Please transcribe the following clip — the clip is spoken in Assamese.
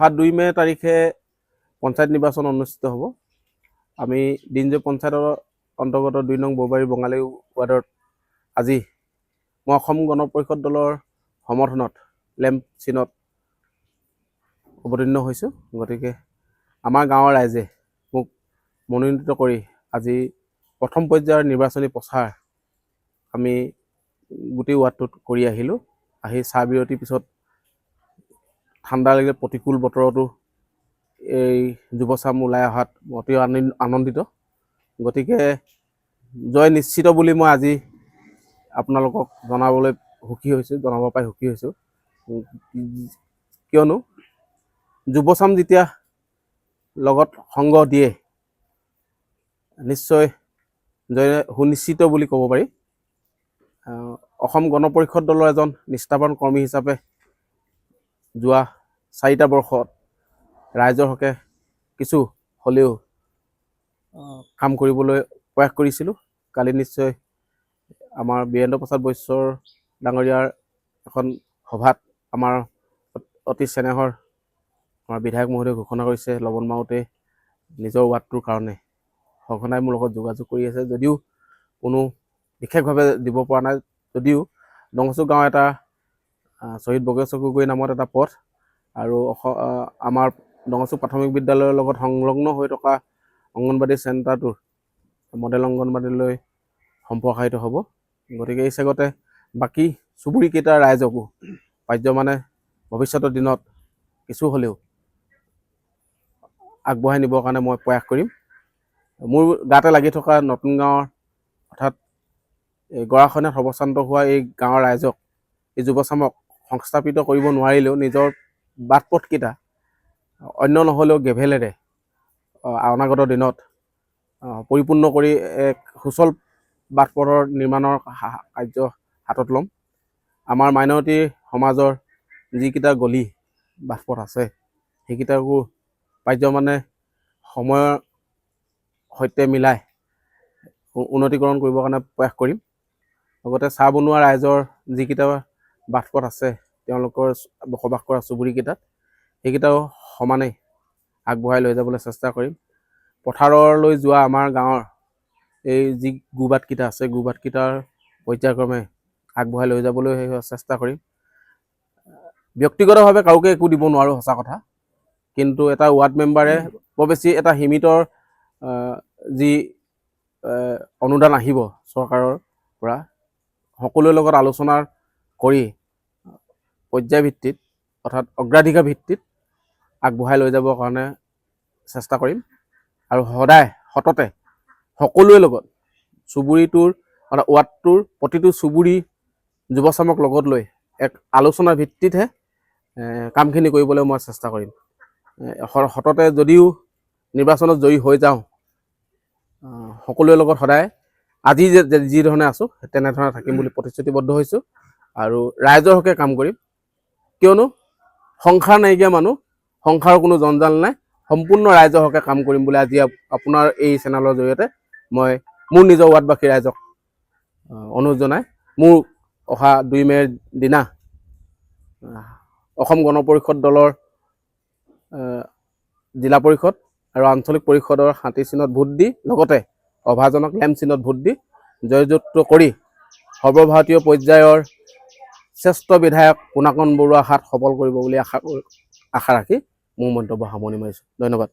অহা 2 মে তাৰিখে পঞ্চায়ত নিৰ্বাচন অনুষ্ঠিত হ'ব। আমি দিনজয় পঞ্চায়তৰ অন্তৰ্গত 2 নং বৰবাৰী বঙালী ৱাৰ্ডত আজি মই অসম গণ পৰিষদ দলৰ সমৰ্থনত লেম্প চিনত অৱতীৰ্ণ হৈছোঁ। গতিকে আমাৰ গাঁৱৰ ৰাইজে মোক মনোনীত কৰি আজি প্ৰথম পৰ্যায়ৰ নিৰ্বাচনী প্ৰচাৰ আমি গোটেই ৱাৰ্ডটোত কৰি আহিলোঁ। আহি চাহ বিৰতিৰ পিছত ঠাণ্ডা লাগিলে প্ৰতিকূল বতৰতো এই যুৱচাম ওলাই অহাত অতি আনন্দিত। গতিকে জয় নিশ্চিত বুলি মই আজি আপোনালোকক জনাবলৈ জনাব পাই সুখী হৈছোঁ। কিয়নো যুৱচাম যেতিয়া লগত সংগ দিয়ে নিশ্চয় জয় সুনিশ্চিত বুলি ক'ব পাৰি। অসম গণ পৰিষদ দলৰ এজন নিষ্ঠাৱান কৰ্মী হিচাপে যোৱা 4টা বৰ্ষত ৰাইজৰ হকে কিছু হ'লেও কাম কৰিবলৈ প্ৰয়াস কৰিছিলোঁ। কালি নিশ্চয় আমাৰ বীৰেন্দ্ৰ প্ৰসাদ বৈশ্যৰ ডাঙৰীয়াৰ এখন সভাত আমাৰ অতি চেনেহৰ আমাৰ বিধায়ক মহোদয়ে ঘোষণা কৰিছে লবন মাউতে নিজৰ ৱাৰ্ডটোৰ কাৰণে সঘনাই মোৰ লগত যোগাযোগ কৰি আছে। যদিও কোনো বিশেষভাৱে দিব পৰা নাই, যদিও ডঙচু গাঁও এটা শ্বহীদ বগেশ্বৰ গগৈ নামত এটা পথ আৰু আমাৰ ডঙচু প্ৰাথমিক বিদ্যালয়ৰ লগত সংলগ্ন হৈ থকা অংগনবাদী চেণ্টাৰটোৰ মডেল অংগনবাদীলৈ সম্প্ৰসাৰিত হ'ব। গতিকে এই চেগতে বাকী চুবুৰীকেইটা ৰাইজকো পাৰ্যমানে ভৱিষ্যতৰ দিনত কিছু হ'লেও আগবঢ়াই নিবৰ কাৰণে মই প্ৰয়াস কৰিম। মোৰ গাতে লাগি থকা নতুন গাঁৱৰ অৰ্থাৎ এই গৰাখহনীয়াত সৰ্বশ্ৰান্ত হোৱা এই গাঁৱৰ ৰাইজক, এই যুৱচামক সংস্থাপিত কৰিব নোৱাৰিলেও নিজৰ বাট পথকেইটা অন্য নহ'লেও গেভেলেৰে অনাগত দিনত পৰিপূৰ্ণ কৰি এক সুচল বাট পথৰ নিৰ্মাণৰ কাৰ্য হাতত ল'ম। আমাৰ মাইনৰিটি সমাজৰ যিকেইটা গলি বাট পথ আছে সেইকেইটাকো পাৰ্যমানে সময়ৰ সৈতে মিলাই উন্নতিকৰণ কৰিবৰ কাৰণে প্ৰয়াস কৰিম। লগতে চাহ বনোৱা ৰাইজৰ যিকেইটা বাট পথ আছে তেওঁলোকৰ বসবাস কৰা চুবুৰীকেইটাত সেইকেইটাও সমানেই আগবঢ়াই লৈ যাবলৈ চেষ্টা কৰিম। পথাৰলৈ যোৱা আমাৰ গাঁৱৰ এই যি গোবাটকেইটা আছে গোবাটকেইটাৰ পৰ্যায়ক্ৰমে আগবঢ়াই লৈ যাবলৈ চেষ্টা কৰিম। ব্যক্তিগতভাৱে কাৰোকে একো দিব নোৱাৰোঁ সঁচা কথা, কিন্তু এটা ৱাৰ্ড মেম্বাৰে বৰ বেছি এটা সীমিতৰ যি অনুদান আহিব চৰকাৰৰ পৰা সকলোৰে লগত আলোচনা কৰি পৰ্যায় ভিত্তিত অৰ্থাৎ অগ্ৰাধিকাৰ ভিত্তিত আগবঢ়াই লৈ যাবৰ কাৰণে চেষ্টা কৰিম। আৰু সদায় সততে সকলোৰে লগত চুবুৰীটোৰ অৰ্থাৎ ৱাৰ্ডটোৰ প্ৰতিটো চুবুৰী যুৱচামক লগত লৈ এক আলোচনাৰ ভিত্তিতহে কামখিনি কৰিবলৈ মই চেষ্টা কৰিম। সততে যদিও নিৰ্বাচনত জয়ী হৈ যাওঁ সকলোৰে লগত সদায় আজি যি ধৰণে আছোঁ তেনেধৰণে থাকিম বুলি প্ৰতিশ্ৰুতিবদ্ধ হৈছোঁ আৰু ৰাইজৰ হকে কাম কৰিম। কিয়নো সংসাৰ নাইকিয়া মানুহ, সংসাৰৰ কোনো জঞ্জাল নাই, সম্পূৰ্ণ ৰাইজৰ হকে কাম কৰিম বুলি আজি আপোনাৰ এই চেনেলৰ জৰিয়তে মই মোৰ নিজৰ ৱাৰ্ডবাসী ৰাইজক অনুৰোধ জনাই মোৰ অহা 2 মেৰ দিনা অসম গণ পৰিষদ দলৰ জিলা পৰিষদ আৰু আঞ্চলিক পৰিষদৰ 30 চিনত ভোট দি লগতে অভাজনক লেম্প চিনত ভোট দি জয়যুক্ত কৰি সৰ্বভাৰতীয় পৰ্যায়ৰ শ্ৰেষ্ঠ বিধায়ক পুনাকন বৰুৱা হাত সবল কৰিব বুলি আশা ৰাখি মোৰ মন্তব্য সামৰণি মাৰিছোঁ। ধন্যবাদ।